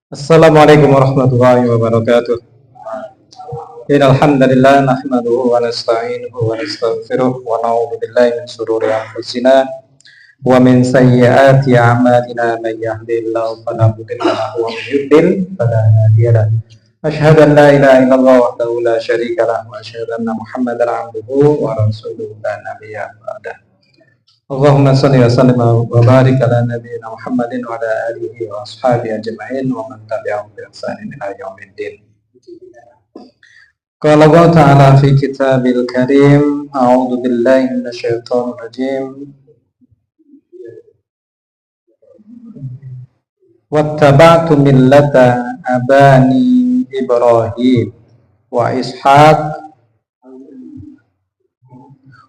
Assalamualaikum warahmatullahi wabarakatuh. Innal hamdalillah nahmaduhu wa nasta'inuhu wa nastaghfiruh wa na'udzu billahi min shururi anfusina wa min sayyiati a'malina may yahdihillahu fala mudilla lahu wa may yudlil fala hadiya lahu. Asyhadu an la ilaha illallah wahdahu la syarika lahu wa asyhadu anna Muhammadan 'abduhu wa rasuluhu la nabiyya ba'dahu. Allahumma salli wa sallim wa barik ala nabiyyina Muhammadin wa ala alihi wa ashabihi ajma'in wa man tabi'ahum bi ihsanin ila yaumiddin. Qala Allah ta'ala fi kitabil karim, a'udzu billahi minasyaitonir rajim. Wattaba'tu millata abani Ibrahim wa Ishaq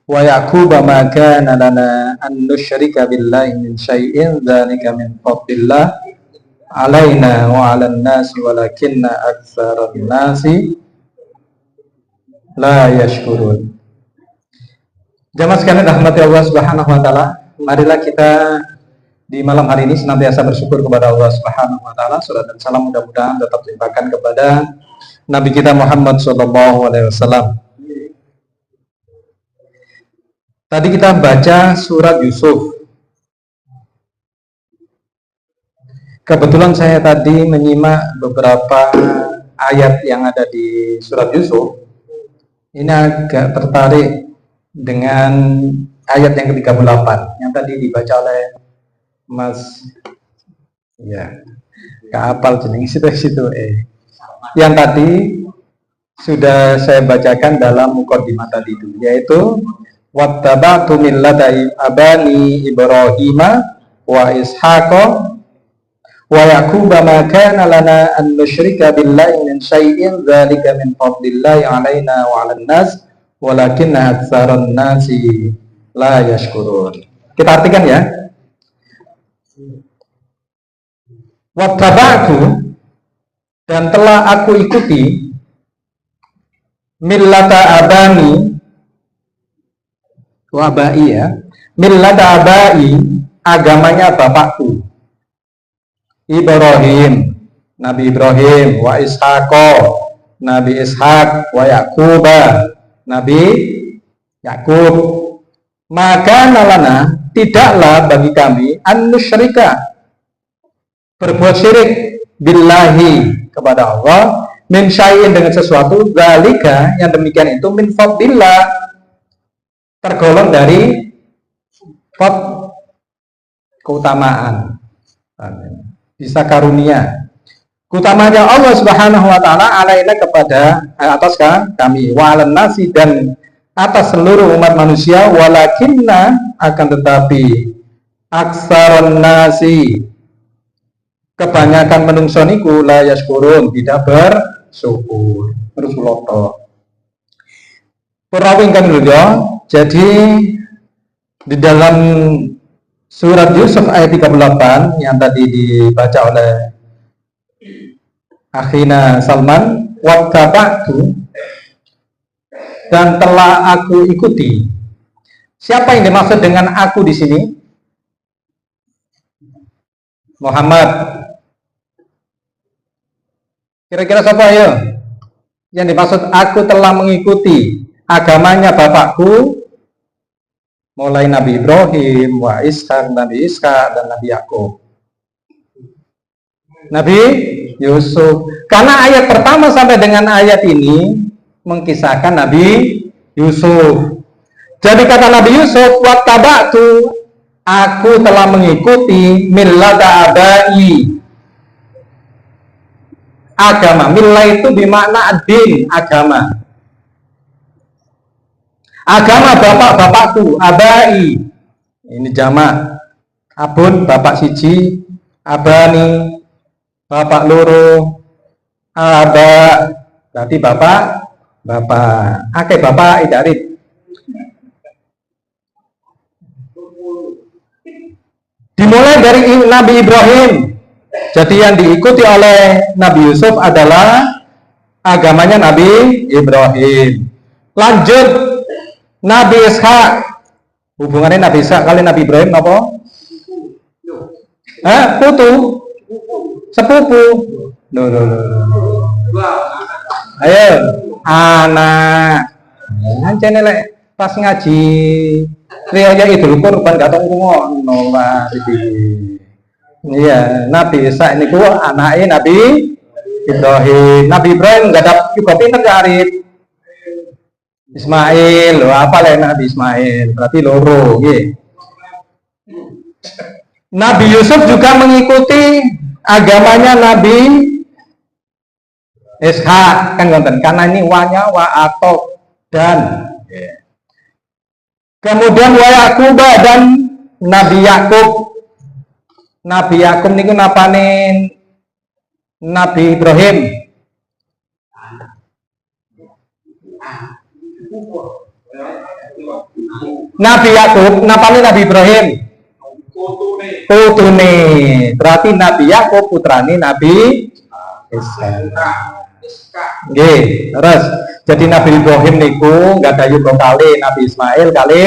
wa Yaqub ma kana lana an nusyrika billahi min syai'in dzalika min fadlillah alaina wa 'alan nasi walakinna aktsaran nasi la yashkurun. Jamaah sekalian rahmati Allah Subhanahu wa taala, marilah kita di malam hari ini senantiasa bersyukur kepada Allah Subhanahu wa taala. Salat dan salam mudah-mudahan tetap dilimpahkan kepada Nabi kita Muhammad sallallahu alaihi wasallam. Tadi kita baca surat Yusuf. Kebetulan saya tadi menyimak beberapa ayat yang ada di surat Yusuf. Ini agak tertarik dengan ayat yang ke-38 yang tadi dibaca oleh Mas, ya, keapal jeneng situ. Yang tadi sudah saya bacakan dalam muqaddimah tadi itu, yaitu wattaba'tu millata abani Ibrahim wa Ishaq wa Yaqub ma kana lana an nusyrika billahi min syai'in dzalika min fadlillahi 'alaina wa 'alan nas walakinna aktsaran nasi la yashkurun. Kita artikan ya. Wattaba'tu, dan telah aku ikuti millata abani wabai ya, millata abai, agamanya bapakku Ibrahim, Nabi Ibrahim, wa Ishaq, Nabi Ishaq, wa Yaqub, Nabi Yaqub. Maka nalana, tidaklah bagi kami an nusyrika, berbuat syirik billahi, kepada Allah, min syai'in, dengan sesuatu, zalika, yang demikian itu, min fadlillah, tergolong dari keutamaan, bisa karunia, keutamanya Allah Subhanahu wa taala alaina, kepada atas kami, wa 'alan nasi, dan atas seluruh umat manusia, walakinna, akan tetapi, aksaron nasi, kebanyakan menungso niku, la yashkurun, tidak bersyukur. Terus loto perawing kan dulu. Jadi di dalam surat Yusuf ayat 38 yang tadi dibaca oleh akhina Salman, wattaba'tu, dan telah aku ikuti. Siapa yang dimaksud dengan aku di sini? Muhammad. Kira-kira siapa ya? Yang dimaksud aku telah mengikuti agamanya bapakku, mulai Nabi Ibrahim, wa Ishaq, Nabi Ishaq, dan Nabi Yaqub. Nabi Yusuf. Karena ayat pertama sampai dengan ayat ini mengkisahkan Nabi Yusuf. Jadi kata Nabi Yusuf, wattaba'tu, aku telah mengikuti millata abai, agama. Millah itu bermakna din, agama. Agama bapak-bapakku, abai. Ini jamak. Abun, bapak siji, abani, bapak loro, aba, berarti bapak. Akeh bapak idarit. Dimulai dari Nabi Ibrahim. Jadi yang diikuti oleh Nabi Yusuf adalah agamanya Nabi Ibrahim. Lanjut Nabi Ishaq. Hubungannya Nabi Ishaq kali Nabi Ibrahim apa? Putu. Sepupu. Ayo, anak. Ancen lek pas ngaji riyaya Idul Kurban gak tau ngono lah iki. Iya, Nabi Isa niku anake Nabi Ibrahim. Nabi Ibrahim gak ada juga pinter Arif. Ismail, lho apa lah Nabi Ismail? Berarti loro, nggih. Nabi Yusuf juga mengikuti agamanya Nabi Ishak kan ngonten, karena ini wanya wa atok dan kemudian wa Yakuba dan Nabi Yakub. Nabi Yakub niku napane Nabi Ibrahim. Nabi Yakub napane Nabi Ibrahim. Putune. Berarti Nabi Yakub putrane Nabi Ishak. Nggih, terus jadi Nabi Ibrahim niku nggak ada yuga kali Nabi Ismail kali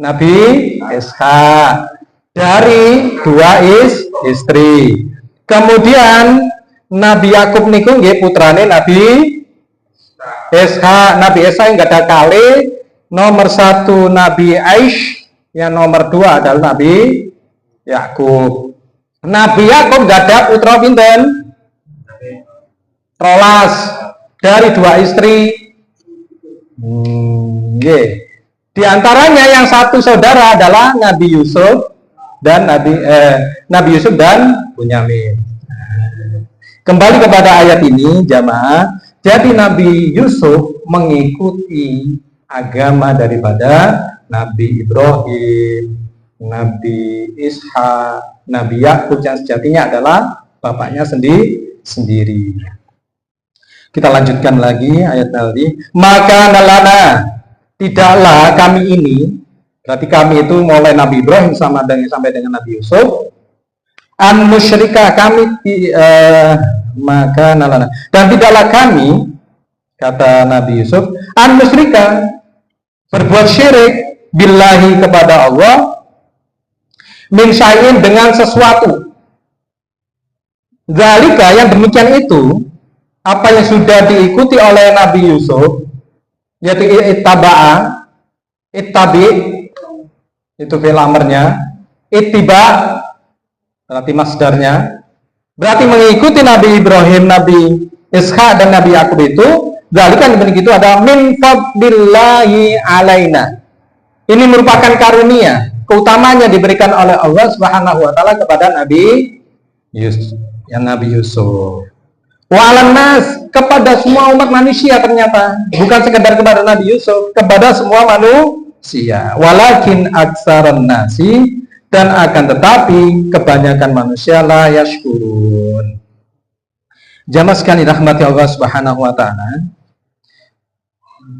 Nabi Ishak dari dua istri. Kemudian Nabi Yakub niku nggih putrane Nabi Ishak. Nabi Ishak nggak ada kali nomor satu Nabi Aish, yang nomor dua adalah Nabi Yakub. Nabi Yakub nggak ada putra pinten? Rolas dari dua istri. Di antaranya yang satu saudara adalah Nabi Yusuf dan Nabi Yusuf dan Bunyamin. Kembali kepada ayat ini jamaah. Jadi Nabi Yusuf mengikuti agama daripada Nabi Ibrahim, Nabi Ishak, Nabi Yakub yang sejatinya adalah bapaknya sendiri. Kita lanjutkan lagi ayat tadi. Maka nalana, tidaklah kami ini, berarti kami itu mulai Nabi Ibrahim sampai dengan Nabi Yusuf, an musyrika kami maka nalana, dan tidaklah kami, kata Nabi Yusuf, an musyrika, berbuat syirik billahi kepada Allah, min syai'in dengan sesuatu. Zalika yang demikian itu, apa yang sudah diikuti oleh Nabi Yusuf, yaitu ittabi, itu fi'il amarnya, ittiba, berarti masdarnya, berarti mengikuti Nabi Ibrahim, Nabi Ishak dan Nabi Yakub itu, zalika yang begitu adalah min fadlillahi alaina. Ini merupakan karunia, keutamanya diberikan oleh Allah Subhanahu wa taala kepada Nabi Yusuf, yang Nabi Yusuf. Wa'alan nas, kepada semua umat manusia ternyata, bukan sekedar kepada Nabi Yusuf, kepada semua manusia. Walakin aksaran nasi, dan akan tetapi kebanyakan manusia la yashkurun. Jamaah sekalian rahmati Allah Subhanahu wa taala.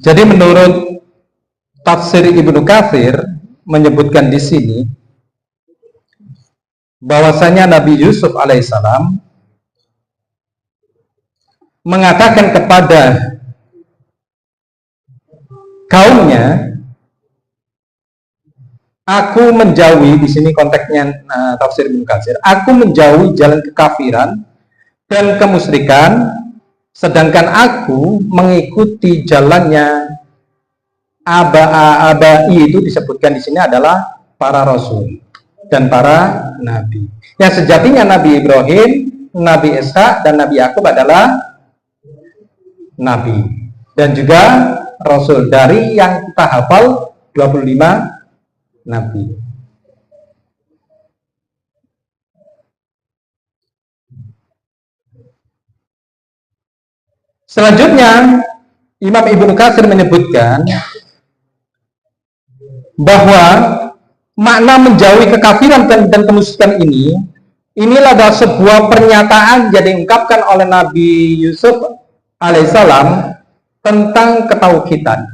Jadi menurut tafsir Ibnu Katsir menyebutkan di sini bahwasanya Nabi Yusuf alaihissalam mengatakan kepada kaumnya, aku menjauhi, di sini konteksnya tafsir Ibnu Katsir, aku menjauhi jalan kekafiran dan kemusyrikan, sedangkan aku mengikuti jalannya abai, itu disebutkan di sini adalah para rasul dan para nabi. Yang sejatinya Nabi Ibrahim, Nabi Ishak dan Nabi Yakub adalah nabi dan juga rasul, dari yang kita hafal 25 nabi. Selanjutnya Imam Ibnu Katsir menyebutkan bahwa makna menjauhi kekafiran dan kemusyrikan inilah sebuah pernyataan yang diungkapkan oleh Nabi Yusuf alaihissalam tentang ketauhidan,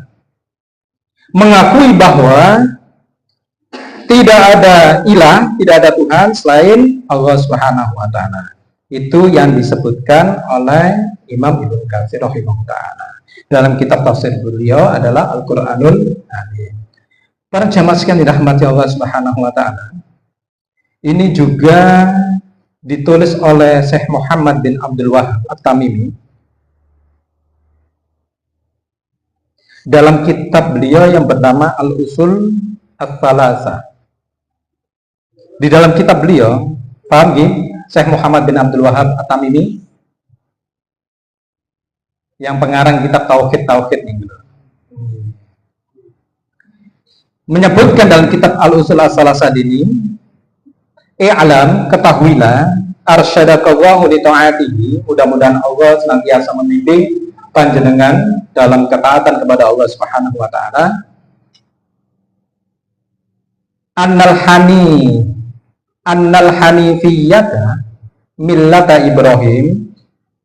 mengakui bahwa tidak ada ilah, tidak ada Tuhan selain Allah Subhanahu wa taala. Itu yang disebutkan oleh Imam Ibnu Katsir rahimahullah taala dalam kitab tafsir beliau adalah Al-Qur'anul Karim. Para jamaah sekalian dirahmati Allah Subhanahu wa taala. Ini juga ditulis oleh Syekh Muhammad bin Abdul Wahab At-Tamimi dalam kitab beliau yang bernama Al-Usul Ats-Tsalatsa. Di dalam kitab beliau, paham gak? Syekh Muhammad bin Abdul Wahab At-Tamimi yang pengarang kitab Tauhid ini menyebutkan dalam kitab Al-Usul Ats-Tsalatsa ini, i'lam, ketahuilah, arsyadakallahu li ta'atihi, mudah-mudahan Allah senantiasa membimbing panjenengan dalam ketaatan kepada Allah Subhanahu wa taala. Annal hanifiyyata millata Ibrahim,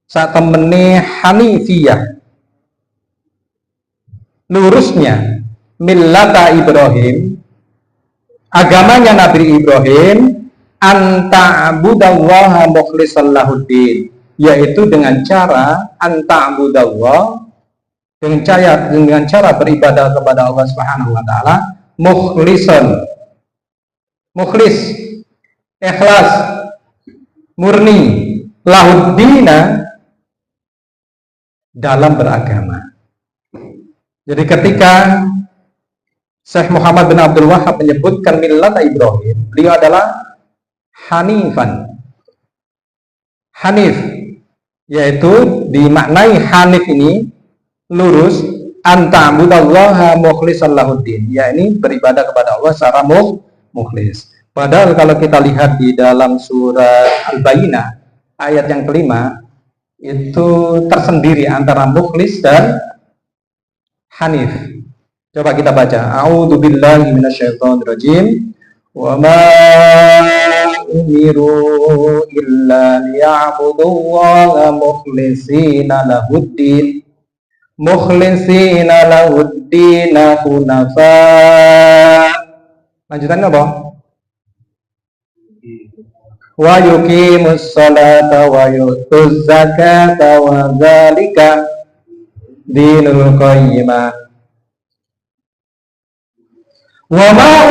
saat temene hanifiyah, lurusnya millata Ibrahim, agamanya Nabi Ibrahim, anta'budallaha mukhlishan lahuddin, yaitu dengan cara anta'budallah, dengan cara beribadah kepada Allah Subhanahu wa taala, mukhlishan, mukhlis, ikhlas, murni, lahuddina, dalam beragama. Jadi ketika Syekh Muhammad bin Abdul Wahab menyebutkan millata Ibrahim, beliau adalah hanifan. Hanif, yaitu dimaknai hanif ini lurus, anta'budallaha mukhlishan lahuddin, yakni beribadah kepada Allah secara mukhlis. Padahal kalau kita lihat di dalam surat Al-Bayyinah ayat yang kelima, itu tersendiri antara mukhlis dan hanif. Coba kita baca. A'udzubillahi minasyaitonirrajim. Wa ma umiru illa liya'budullaha mukhlishina lahuddin. Mukhlishina lahuddin hunafa. Lanjutannya apa? Wa yuqimus sholata wa yutuz zakata wa dzalika dinul qayyimah. Wa ma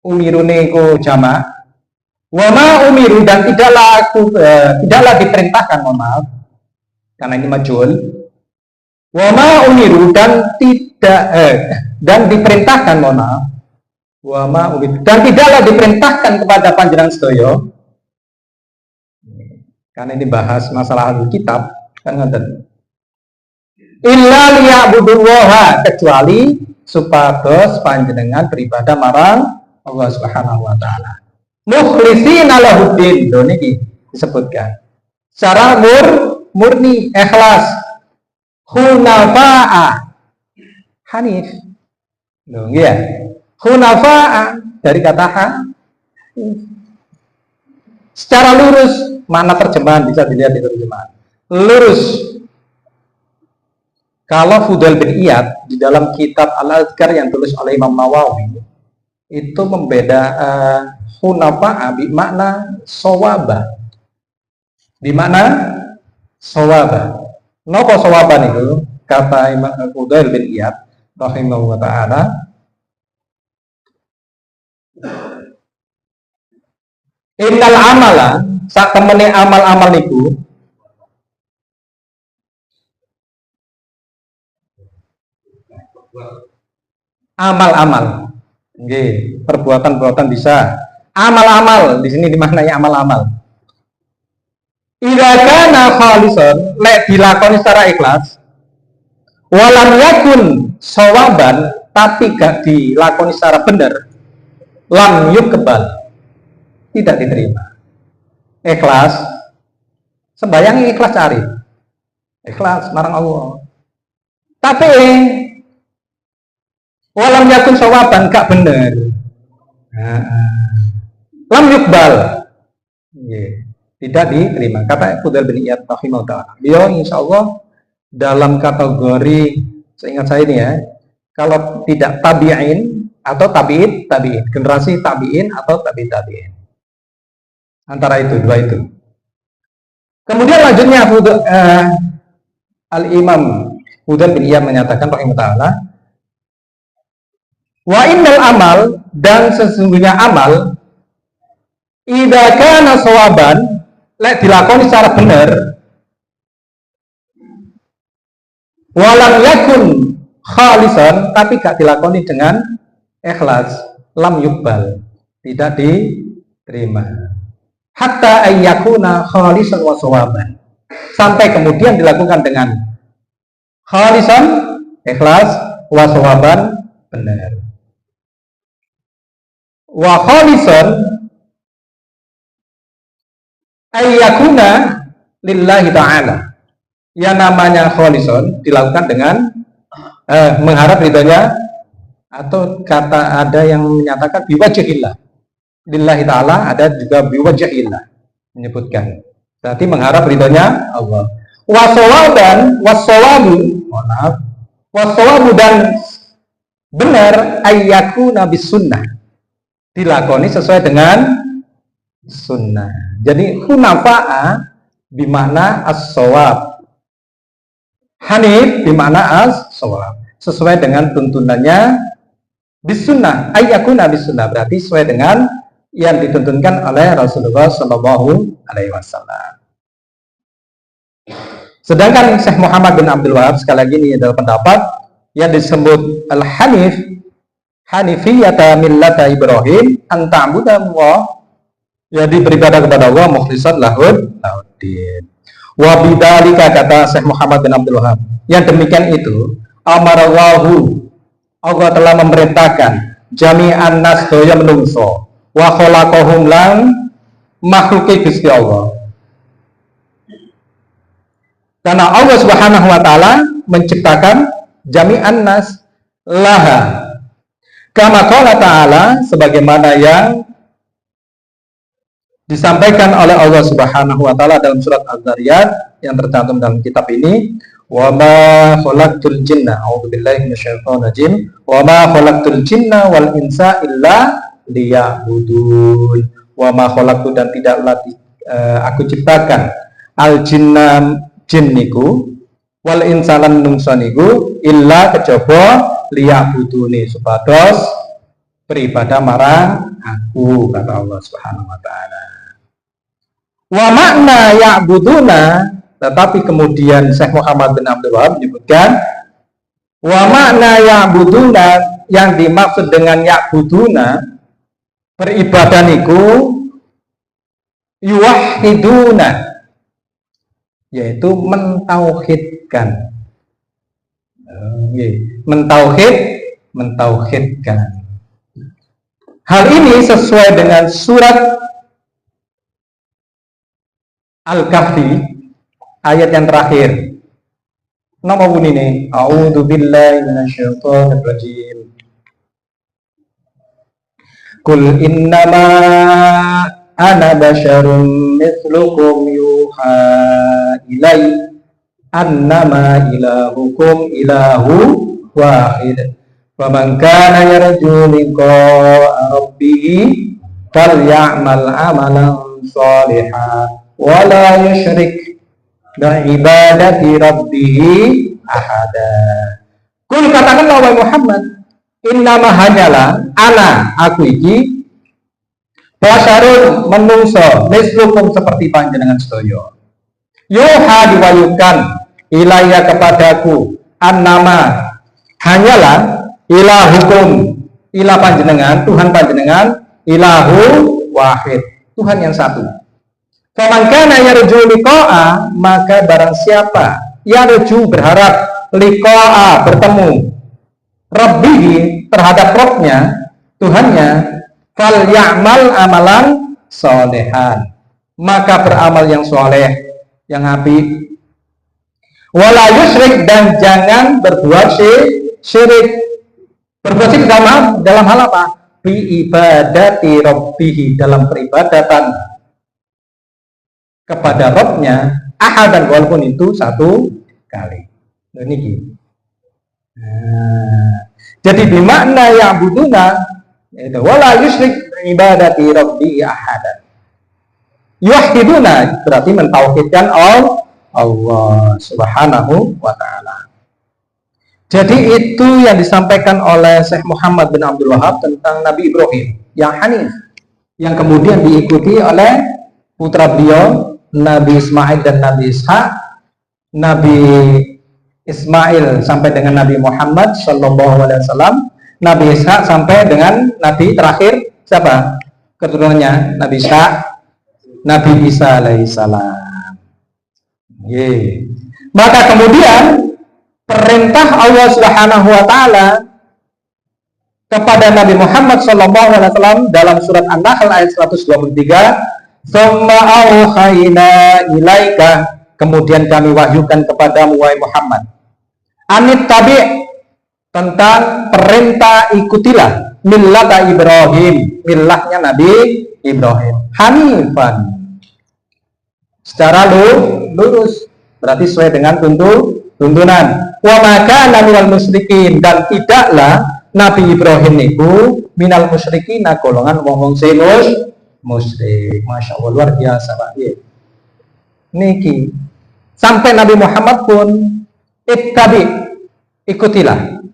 umiru niku jamak. Wa ma umiru, dan tidaklah diperintahkan, mohon maaf karena ini majhul. Wa ma umiru, dan diperintahkan, mohon maaf. Wa ma umiru, dan tidaklah diperintahkan kepada panjenengan sedaya, karena ini bahas masalah kitab kan, ngoten. Illa liya'budullaha, kecuali supados panjenengan beribadah marang Allah Subhanahu wa taala. Mukhlishina lahuddin, lho niki disebutkan. Secara murni, ikhlas. Hunafa'a, hanif. Lho nggih ya. Hunafa'a dari kata secara lurus, mana terjemahan bisa dilihat di terjemahan. Lurus. Kalau Fudail bin Iyad di dalam kitab Al-Azkar yang tulis oleh Imam Nawawi itu membeda hunafa'a bermakna sawaba. Di mana sawaba? Napa sawaban itu? Kata Imam Fudail bin Iyad rahimahullah taala, innal amala, sak temene amal-amal niku, amal-amal, nggih, perbuatan-perbuatan bisa. Amal-amal di sini dimaknai amal-amal. Idza kana khalisan, lek dilakoni secara ikhlas, walam yakun sawaban, tapi gak dilakoni secara benar, lam yuqbal, tidak diterima. Ikhlas, sembayang ikhlas cari, ikhlas marang Allah. Tapi walam yakun sawaban, gak bener, lam yuqbal, tidak diterima. Kata Fudail bin Iyad rahimahullah, beliau insya Allah dalam kategori, seingat saya ini ya, kalau tidak tabi'in atau tabi'in, generasi tabi'in atau tabi'in, antara itu, dua itu. Kemudian lanjutnya Al-Imam Fudail bin Iyad menyatakan rahimahullah, wa innal amal, dan sesungguhnya amal, idza kana sawaban, lek dilakoni secara benar, walam yakun khalisan, tapi gak dilakoni dengan ikhlas, lam yuqbal, tidak diterima. Hatta ayyakuna khalisan wa sawaban, sampai kemudian dilakukan dengan khalisan, ikhlas, wa sawaban, benar. Wa khalisan ayyakuna lillahi ta'ala, yang namanya khalisan dilakukan dengan mengharap ridhonya, atau kata ada yang menyatakan biwajhillah, lillahi ta'ala, ada juga biwajhillah menyebutkan, berarti mengharap ridhonya Allah. Wasawaban, wasawabu, maaf, wasawabu dan benar, ayyakuna bis sunnah, dilakoni sesuai dengan sunnah. Jadi hunafa'a bimakna as-shawab, hanif bimakna as-shawab, sesuai dengan tuntunannya bis sunnah, ayyakuna bis sunnah, berarti sesuai dengan yang dituntunkan oleh Rasulullah Shallallahu Alaihi Wasallam. Sedangkan Syekh Muhammad bin Abdul Wahab, sekali lagi ini adalah pendapat yang disebut al-hanif, hanifiyata millata Ibrahim, an ta'budallah, jadi beribadah kepada Allah mukhlishan lahuddin. Wa bidzalika, kata Syekh Muhammad bin Abdul Wahab, yang demikian itu amarallahu, Allah telah memerintahkan jami'an nas daya menungso, wa khalaqahum lan makhluki Gusti Allah. Karena Allah Subhanahu wa taala menciptakan jami'an nas laha, kama qala ta'ala, sebagaimana yang disampaikan oleh Allah Subhanahu wa taala dalam surat Az-Zariyat yang tercantum dalam kitab ini, wa ma khalaqtul jinna, a'udzubillahi minasyaitonir rajim, wa ma khalaqtul jinna wal insa illa liya'budun. Wa ma khalaqtu, dan tidaklah aku ciptakan al jinna, jin niku, wal insa lan manungsa niku, illa kejaba liya'buduni, supados beribadah marang aku, kata Allah Subhanahu wa taala. Wa makna ya'buduna, tetapi kemudian Syekh Muhammad bin Abdul Wahab menyebutkan wa makna ya'buduna, yang dimaksud dengan ya'buduna, beribadah niku yuwahhiduna, yaitu mentauhidkan, mentauhidkan. Hal ini sesuai dengan surat Al-Kahfi ayat yang terakhir. Nama bunyi, a'udzubillahi minasyaitonir rajim. Qul innama ana basyarum mithlukum yuha ilai annama ilahukum ilahu wahid. Faman kana yarju liqa'a rabbih falya'mal 'amalan shalihan wa la yusyrik bi'ibadati rabbih ahada. Kul, katakanlah wahai Muhammad, innama hanyalah ana, aku iki, basyarun menungso, mislukum seperti panjenengan sedaya, yuha diwayukan, ilaya kepadaku, annama hanyalah, ilahukum, ilah panjenengan, Tuhan panjenengan, ilahu wahid, Tuhan yang satu. Faman kana yarju liqa'a, maka barang siapa yarju berharap, liqa'a bertemu, Rabbihi terhadap Rabbnya, Tuhannya, fal ya'mal amalan solehan, maka beramal yang soleh, yang apik, wala yusyrik, dan jangan berbuat syirik. Berbuat syirik dalam hal apa? Bi ibadati Rabbihi, dalam peribadatan kepada Rabbnya, ahadan, walaupun itu satu kali. Ini gitu. Jadi bimakna ya'buduna, wala yusyrik ibadati rabbi ahadan, yuwahhiduna, berarti mentauhidkan Allah Subhanahu wa ta'ala. Jadi itu yang disampaikan oleh Syekh Muhammad bin Abdul Wahab tentang Nabi Ibrahim yang hanif, yang kemudian diikuti oleh putra beliau Nabi Ismail dan Nabi Ishak. Nabi Ismail sampai dengan Nabi Muhammad Shallallahu Alaihi Wasallam, Nabi Ishak sampai dengan Nabi terakhir siapa keturunannya? Nabi Ishak, Nabi Isa alaihissalam. Maka kemudian perintah Allah Subhanahu Wa Taala kepada Nabi Muhammad Shallallahu Alaihi Wasallam dalam surat An-Nahl ayat 123, "Tsumma auhayna ilaika," kemudian kami wahyukan kepadamu wahai Muhammad, "Anit tabi'," tentang perintah ikutilah, millata Ibrahim, millahnya Nabi Ibrahim, hanifan, secara lurus, berarti sesuai dengan tuntunan. Wa maka minal musyrikin, dan tidaklah Nabi Ibrahim itu minal musyrikin, golongan wong musyrik. Masya Allah, luar biasa Pak. Niki sampai Nabi Muhammad pun ittabi, ikutilah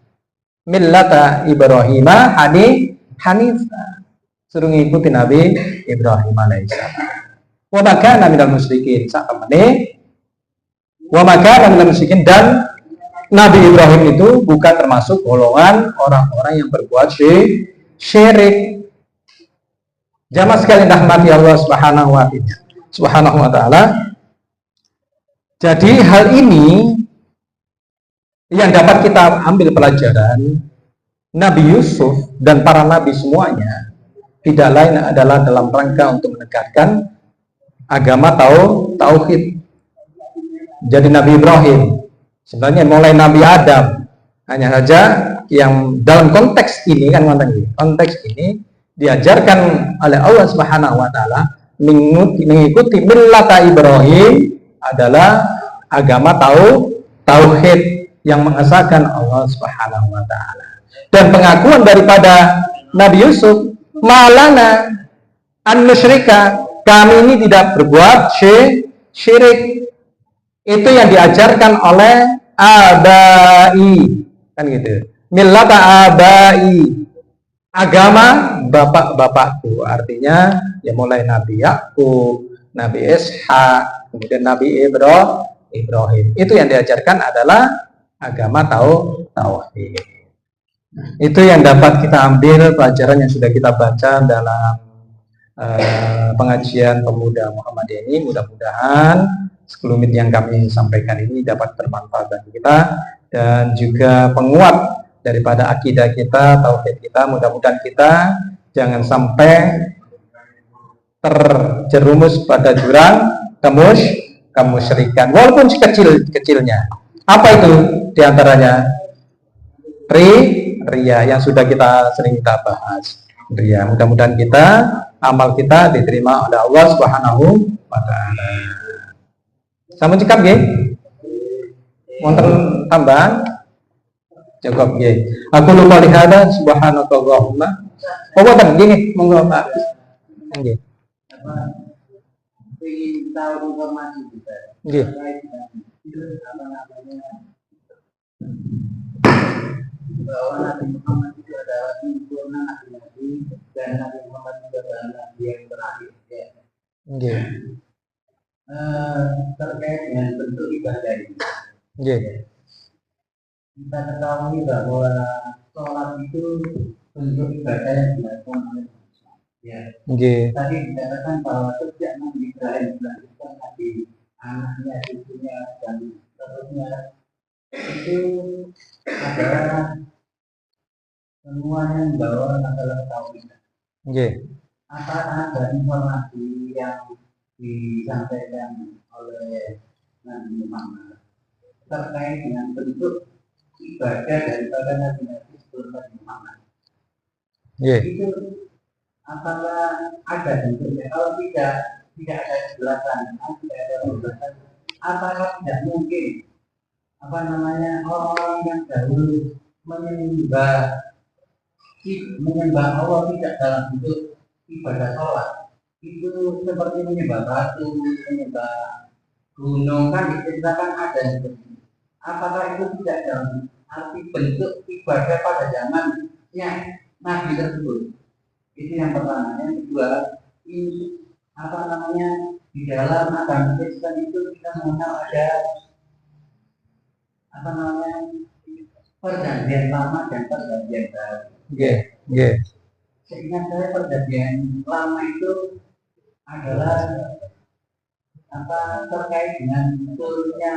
millata Ibrahim hanifa, suruh ngikuti Nabi Ibrahim alaihissalam. Wa maka minal musyrikin, wa maka minal musyrikin, dan Nabi Ibrahim itu bukan termasuk golongan orang-orang yang berbuat syirik. Jamaah sekalian rahmati Allah Subhanahu wa taala. Jadi hal ini yang dapat kita ambil pelajaran, Nabi Yusuf dan para nabi semuanya tidak lain adalah dalam rangka untuk menegakkan agama tauhid. Jadi Nabi Ibrahim sebenarnya mulai Nabi Adam, hanya saja yang dalam konteks ini konteks ini diajarkan oleh Allah Subhanahu Wa Taala mengikuti millata Ibrahim adalah agama tauhid yang mengesahkan Allah Subhanahu Wa Taala. Dan pengakuan daripada Nabi Yusuf, malana an musyrika, kami ini tidak berbuat syirik. Itu yang diajarkan oleh abai, kan gitu. Millata abai, agama bapak-bapakku, artinya ya mulai Nabi Yakub, Nabi Ishak, kemudian Nabi Ibrahim. Itu yang diajarkan adalah agama tauhid. Itu yang dapat kita ambil pelajaran yang sudah kita baca dalam pengajian pemuda Muhammadiyah ini. Mudah-mudahan sekelumit yang kami sampaikan ini dapat bermanfaat bagi kita dan juga penguat daripada akidah kita, tauhid kita. Mudah-mudahan kita jangan sampai terjerumus pada jurang kemusyrikan walaupun sekecil-kecilnya. Apa itu diantaranya? Ria yang sudah sering kita bahas. Ria. Mudah-mudahan amal kita diterima oleh Allah Subhanahu wa Ta'ala. Sampun cekap nggih? Wonten tambahan? Cukup nggih. Aku lupa lihada subhanakallahumma. Wonten nggih, monggo Pak. Nggih. Ingin tahu informasi juga. Nggih. Bahwa Nabi Muhammad itu adalah sempurna nabi-nabi dan Nabi Muhammad itu adalah nabi yang terakhir. Nggih. Terkait dengan bentuk ibadah ini. Kita ketahui bahwa sholat itu bentuk ibadah yang dilakukan oleh manusia. Tadi dikatakan bahwa sejak Nabi Ibrahim melahirkan Nabi, anaknya, cucunya, dan seterusnya, itu adalah semuanya membawa masalah tauhid. Apa ada informasi yang disampaikan oleh Nabi Muhammad terkait dengan bentuk ibadah daripada Nabi sebelum Nabi Muhammad? Itu apakah ada bentuknya? Kalau tidak ada kejelasan, tidak ada penjelasan, apakah tidak mungkin orang yang dahulu menyembah Allah tidak dalam bentuk ibadah sholat, itu seperti menyembah batu, menyembah gunung, kan diceritakan ada seperti itu. Apakah itu tidak dalam arti bentuk ibadah pada zamannya Nabi tersebut? Itu yang pertama. Yang kedua, ini apa namanya, di dalam agama Kristen itu kita mengenal ada apa namanya, perjanjian lama dan perjanjian baru. Seingat saya perjanjian lama itu adalah apa, terkait dengan turunnya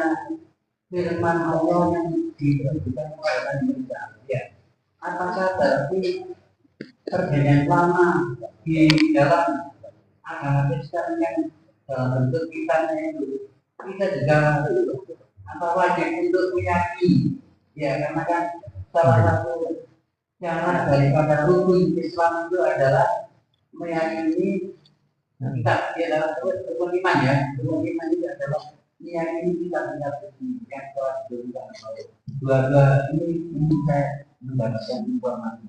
firman Allah yang diberikan kepada kita. Ya. Apakah berarti perjanjian lama di dalam agama Kristen yang dalam bentuk kitabnya itu kita juga apa wajib untuk meyakini, ya, karena kan salah satu syarat daripada rukun Islam itu adalah meyakini kita, ya, dalam rukun iman, ya, rukun iman itu adalah meyakini kita yang telah diberikan oleh dua-dua ini saya mendapatkan informasi.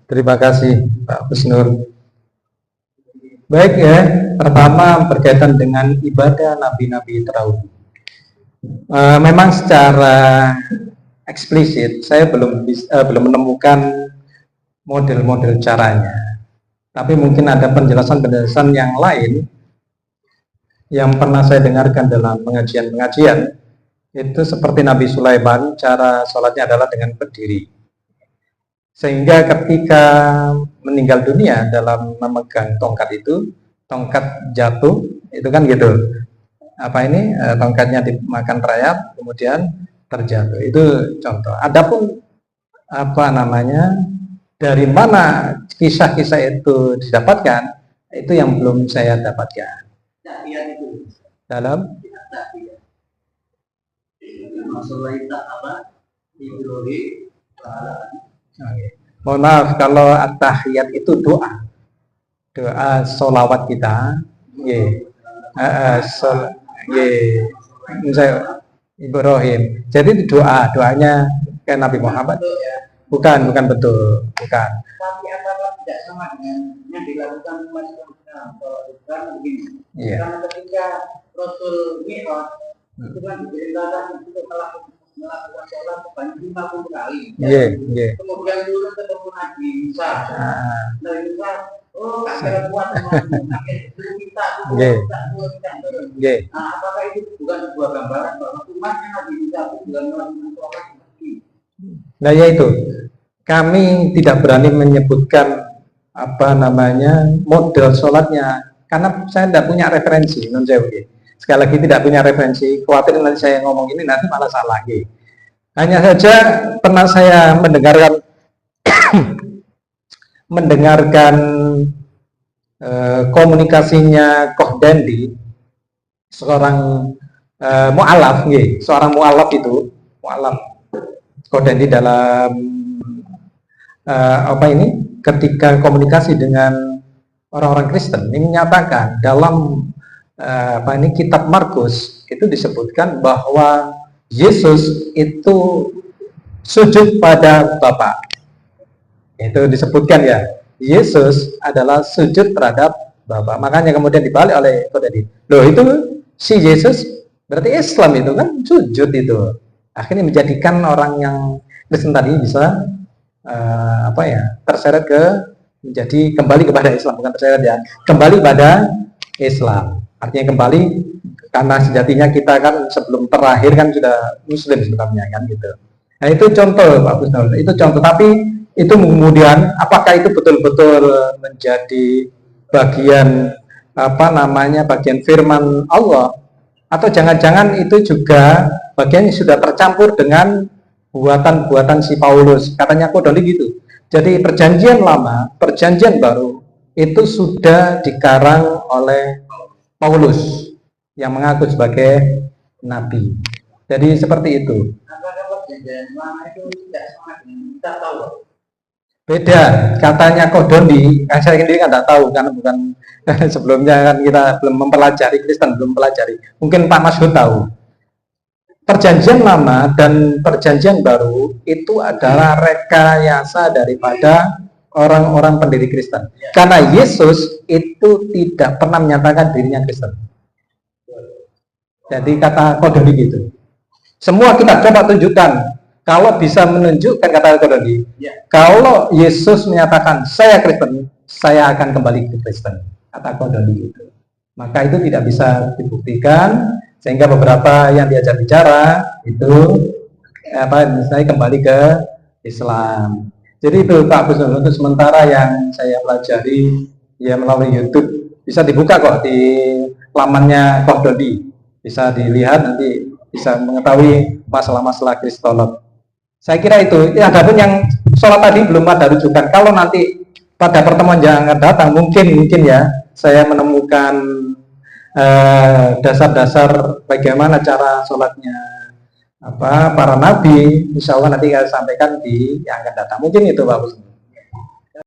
Terima kasih Pak Husnur. Baik ya, pertama berkaitan dengan ibadah nabi-nabi terdahulu. Memang secara eksplisit saya belum menemukan model-model caranya. Tapi mungkin ada penjelasan-penjelasan yang lain yang pernah saya dengarkan dalam pengajian-pengajian. Itu seperti Nabi Sulaiman, cara sholatnya adalah dengan berdiri. Sehingga ketika meninggal dunia dalam memegang tongkat itu, tongkat jatuh, itu kan gitu. Apa ini, tongkatnya dimakan rayap, kemudian terjatuh. Itu contoh. Adapun apa namanya, dari mana kisah-kisah itu didapatkan, itu yang belum saya dapatkan. Dalam mohon maaf kalau at-tahiyat itu doa sholawat kita, saya Ibrahim. Jadi doanya kayak Nabi Muhammad. Bukan betul, bukan. Tapi apakah tidak sama dengan yang dilakukan umat Islam? Kalau begini, karena ketika Rasul Mi'raj itu kan diceritakan untuk melakukan sholat sebanyak 50 kali. Kemudian turun ketemu Nabi Musa. Nabi Musa, kakek kuat kita turun. Nah, apakah itu bukan sebuah gambaran bahwa umatnya Nabi Musa itu bukan melakukan sholat seperti? Nah, yaitu kami tidak berani menyebutkan apa namanya model sholatnya karena saya tidak punya referensi, sekali lagi tidak punya referensi, khawatir nanti saya ngomong ini nanti malah salah. Hanya saja pernah saya mendengarkan komunikasinya Koh Dendi, seorang mu'alaf, seorang mu'alaf itu, Koh Dendi dalam ketika komunikasi dengan orang-orang Kristen ini menyatakan dalam kitab Markus itu disebutkan bahwa Yesus itu sujud pada Bapa. Itu disebutkan ya, Yesus adalah sujud terhadap Bapa. Makanya kemudian dibalik oleh Kodadi. Loh, itu si Yesus berarti Islam itu kan sujud itu. Akhirnya menjadikan orang yang Kristen tadi bisa terseret menjadi kembali kepada Islam, bukan terseret ya, kembali pada Islam. Artinya kembali karena sejatinya kita kan sebelum terakhir kan sudah Muslim sebenarnya kan gitu. Nah itu contoh Pak Husnul, itu contoh. Tapi itu kemudian apakah itu betul-betul menjadi bagian bagian firman Allah, atau jangan-jangan itu juga bagian yang sudah tercampur dengan buatan-buatan si Paulus? Katanya Kodoli gitu. Jadi perjanjian lama, perjanjian baru itu sudah dikarang oleh Paulus yang mengaku sebagai nabi. Jadi seperti itu. Apakah perjanjian lama itu tidak sama dengan kita tahu? Beda, katanya Kodondi, saya sendiri kan tidak tahu karena bukan sebelumnya kan kita belum mempelajari Kristen, belum mempelajari. Mungkin Pak Masyhur tahu. Perjanjian lama dan perjanjian baru itu adalah rekayasa daripada orang-orang pendiri Kristen. Karena Yesus itu tidak pernah menyatakan dirinya Kristen. Jadi kata Kodoli gitu. Semua kita coba tunjukkan. Kalau bisa menunjukkan, kata Kodoli, kalau Yesus menyatakan saya Kristen, saya akan kembali ke Kristen, kata Qadoli itu. Maka itu tidak bisa dibuktikan, sehingga beberapa yang diajak bicara itu saya kembali ke Islam. Jadi itu Pak Gus, untuk sementara yang saya pelajari ya melalui YouTube, bisa dibuka kok di lamannya Qadoli, bisa dilihat, nanti bisa mengetahui masalah-masalah kristolog. Saya kira itu. Ya, adapun yang sholat tadi belum ada rujukan. Kalau nanti pada pertemuan yang akan datang mungkin ya saya menemukan dasar-dasar bagaimana cara sholatnya para nabi, insya Allah nanti saya sampaikan di yang akan datang. Mungkin itu Pak Gus.